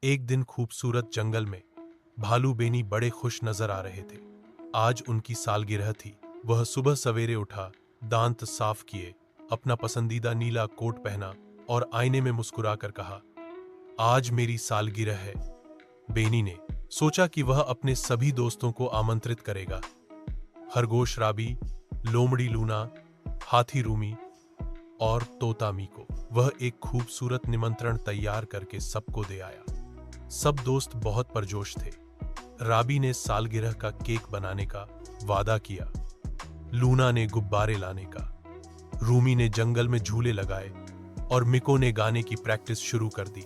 एक दिन खूबसूरत जंगल में भालू बेनी बड़े खुश नजर आ रहे थे। आज उनकी सालगिरह थी। वह सुबह सवेरे उठा, दांत साफ किए, अपना पसंदीदा नीला कोट पहना और आईने में मुस्कुराकर कहा, आज मेरी सालगिरह है। बेनी ने सोचा कि वह अपने सभी दोस्तों को आमंत्रित करेगा। खरगोश राबी, लोमड़ी लूना, हाथी रूमी और तोता मीको। वह एक खूबसूरत निमंत्रण तैयार करके सबको दे आया। सब दोस्त बहुत परजोश थे। राबी ने सालगिरह का केक बनाने का वादा किया, लूना ने गुब्बारे लाने का, रूमी ने जंगल में झूले लगाए और मिको ने गाने की प्रैक्टिस शुरू कर दी।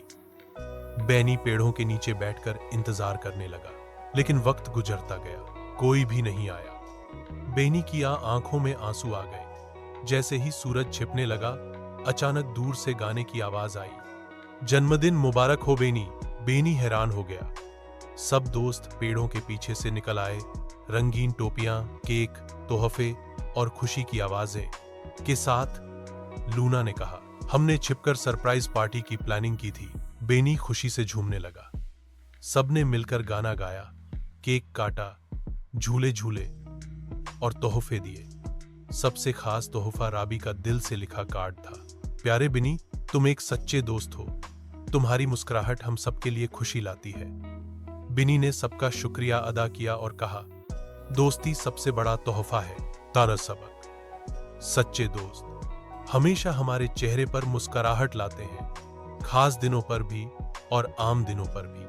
बेनी पेड़ों के नीचे बैठकर इंतजार करने लगा, लेकिन वक्त गुजरता गया, कोई भी नहीं आया। बेनी की आंखों में आंसू आ गए। जैसे ही सूरज छिपने लगा, अचानक दूर से गाने की आवाज आई, जन्मदिन मुबारक हो बेनी। बेनी हैरान हो गया। सब दोस्त पेड़ों के पीछे से निकल आए। रंगीन टोपियां, केक, तोहफे और खुशी की आवाजें के साथ लूना ने कहा, हमने छिपकर सरप्राइज पार्टी की प्लानिंग की थी। बेनी खुशी से झूमने लगा। सबने मिलकर गाना गाया, केक काटा, झूले झूले और तोहफे दिए। सबसे खास तोहफा राबी का दिल से लिखा कार्ड था। प्यारे बिनी, तुम एक सच्चे दोस्त हो। तुम्हारी मुस्कुराहट हम सबके लिए खुशी लाती है। बिनी ने सबका शुक्रिया अदा किया और कहा, दोस्ती सबसे बड़ा तोहफा है। तारा सबक, सच्चे दोस्त हमेशा हमारे चेहरे पर मुस्कुराहट लाते हैं, खास दिनों पर भी और आम दिनों पर भी।